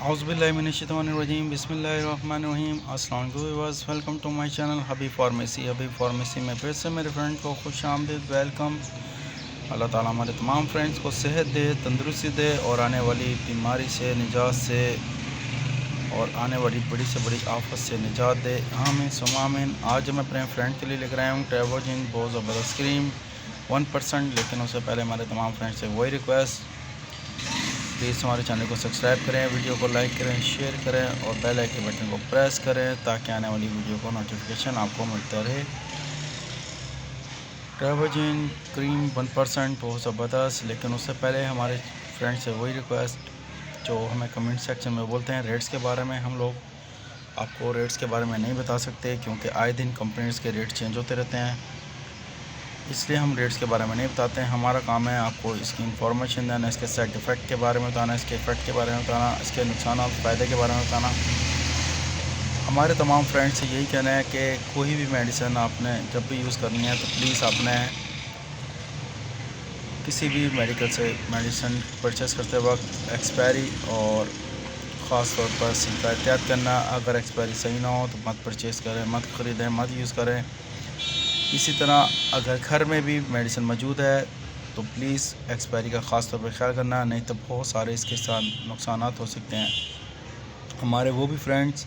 औज़ुबिल्लाहिमिनश्शैतानिर्रजीम बिस्मिल्लाहिर्रहमानिर्रहीम। अस्सलाम वालेकुम viewers, welcome to my channel Habib pharmacy में फिर से मेरे फ्रेंड को खुश आमदीद, वेलकम। अल्लाह ताला हमारे तमाम फ्रेंड्स को सेहत दे, तंदुरुस्ती दे और आने वाली बीमारी से निजात से और आने वाली बड़ी से बड़ी आफत से निजात दे, आमीन सुम्मा आमीन। आज मैं अपने फ्रेंड के लिए लेकर आया हूँ ट्रेवोजिन बहुत ज़बरदस्त क्रीम 1%। लेकिन उससे पहले हमारे तमाम फ्रेंड्स से वही रिक्वेस्ट, प्लीज़ हमारे चैनल को सब्सक्राइब करें, वीडियो को लाइक करें, शेयर करें और बेल आइकन बटन को प्रेस करें ताकि आने वाली वीडियो को नोटिफिकेशन आपको मिलता रहे। ट्रेवोजिन क्रीम 1% बहुत ज़बरदस्त। लेकिन उससे पहले हमारे फ्रेंड से वही रिक्वेस्ट जो हमें कमेंट सेक्शन में बोलते हैं रेट्स के बारे में। हम लोग आपको रेट्स के बारे में नहीं बता सकते क्योंकि आए दिन कंपनीज़ के रेट चेंज होते रहते हैं, इसलिए हम रेट्स के बारे में नहीं बताते हैं। हमारा काम है आपको इसकी इंफॉर्मेशन देना, इसके साइड इफ़ेक्ट के बारे में बताना, इसके इफ़ेक्ट के बारे में बताना, इसके नुकसान और फ़ायदे के बारे में बताना। हमारे तमाम फ्रेंड्स से यही कहना है कि कोई भी मेडिसिन आपने जब भी यूज़ करनी है तो प्लीज़ आपने किसी भी मेडिकल से मेडिसिन परचेज़ करते वक्त एक्सपायरी और ख़ास तौर पर इसका एहतियात करना। अगर एक्सपायरी सही ना हो तो मत परचेज़ करें, मत ख़रीदें, मत यूज़ करें। इसी तरह अगर घर में भी मेडिसिन मौजूद है तो प्लीज़ एक्सपायरी का ख़ास तौर पर ख्याल करना, नहीं तो बहुत सारे इसके साथ नुकसान हो सकते हैं। हमारे वो भी फ्रेंड्स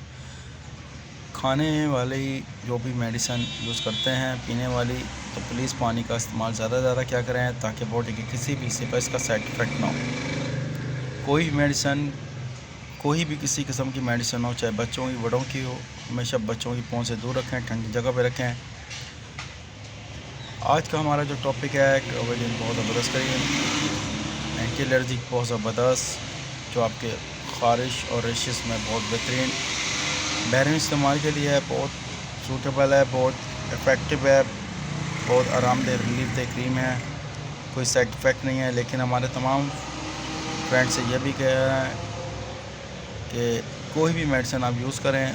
खाने वाली जो भी मेडिसिन यूज़ करते हैं पीने वाली, तो प्लीज़ पानी का इस्तेमाल ज़्यादा क्या करें ताकि बॉडी के किसी भी हिस्से पर इसका साइड इफ़ेक्ट ना हो। कोई भी मेडिसिन, कोई भी किसी किस्म की मेडिसिन हो, चाहे बच्चों की बड़ों की हो, हमेशा बच्चों की पहुँच से दूर रखें, ठंडी जगह पर रखें। आज का हमारा जो टॉपिक है ट्रेवोजिन बहुत ज़बरदस्त क्रीम एंटी एलर्जिक बहुत ज़बरदस्त, जो आपके ख़ारिश और रेशेस में बहुत बेहतरीन बैरून इस्तेमाल के लिए है, बहुत सूटेबल है, बहुत इफ़ेक्टिव है, बहुत आरामदेह रिलीफ दे क्रीम है, कोई साइड इफ़ेक्ट नहीं है। लेकिन हमारे तमाम फ्रेंड से ये भी कह रहे हैं कि कोई भी मेडिसिन आप यूज़ करें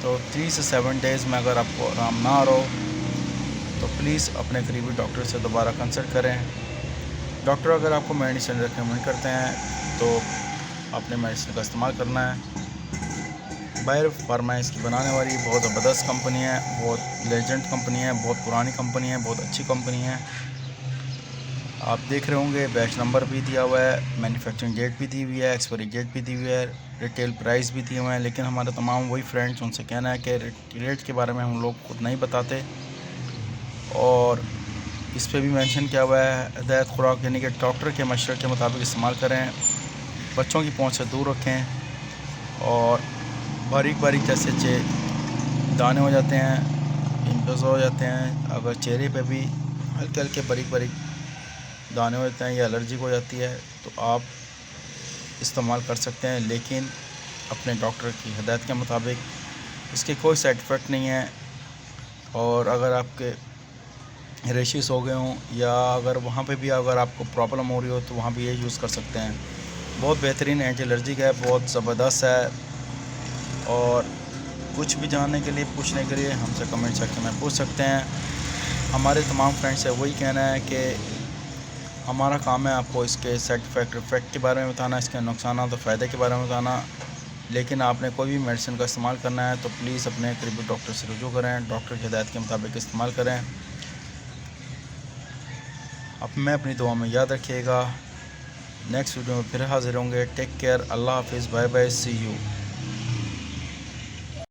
तो 3 से 7 डेज़ में अगर आपको आराम ना आ रहा हो तो प्लीज़ अपने करीबी डॉक्टर से दोबारा कंसल्ट करें। डॉक्टर अगर आपको मेडिसिन रेकमेंड करते हैं तो अपने मेडिसिन का इस्तेमाल करना है। बायर फार्मा इसकी बनाने वाली बहुत ज़बरदस्त कंपनी है, बहुत लेजेंड कंपनी है, बहुत पुरानी कंपनी है, बहुत अच्छी कंपनी है। आप देख रहे होंगे बैच नंबर भी दिया हुआ है, मैन्युफैक्चरिंग डेट भी दी हुई है, एक्सपायरी डेट भी दी हुई है, रिटेल प्राइस भी दिए हुए हैं। लेकिन हमारे तमाम वही फ्रेंड्स उनसे कहना है कि रेट के बारे में हम लोग खुद नहीं बताते और इस पर भी मेंशन किया हुआ है हिदायत खुराक यानी कि डॉक्टर के मशवरे के मुताबिक इस्तेमाल करें, बच्चों की पहुंच से दूर रखें और बारीक जैसे दाने हो जाते हैं, पिंपल्स हो जाते हैं, अगर चेहरे पे भी हल्के बारीक दाने हो जाते हैं या एलर्जी हो जाती है तो आप इस्तेमाल कर सकते हैं, लेकिन अपने डॉक्टर की हिदायत के मुताबिक। इसके कोई साइड इफ़ेक्ट नहीं है और अगर आपके रेशेस हो गए हों या अगर वहाँ पे भी अगर आपको प्रॉब्लम हो रही हो तो वहाँ भी ये यूज़ कर सकते हैं। बहुत बेहतरीन एंटी एलर्जिक है, बहुत ज़बरदस्त है। और कुछ भी जानने के लिए, पूछने के लिए हमसे कमेंट सेक्शन में पूछ सकते हैं। हमारे तमाम फ्रेंड्स से वही कहना है कि हमारा काम है आपको इसके साइड इफ़ेक्ट के बारे में बताना, इसके नुकसान और फ़ायदे के बारे में बताना। लेकिन आपने कोई भी मेडिसिन का इस्तेमाल करना है तो प्लीज़ अपने करीबी डॉक्टर से रुजू करें, डॉक्टर की हिदायत के मुताबिक इस्तेमाल करें। अब मैं अपनी दुआ में याद रखिएगा। नेक्स्ट वीडियो में फिर हाज़िर होंगे। टेक केयर, अल्लाह हाफिज़, बाय बाय, सी यू।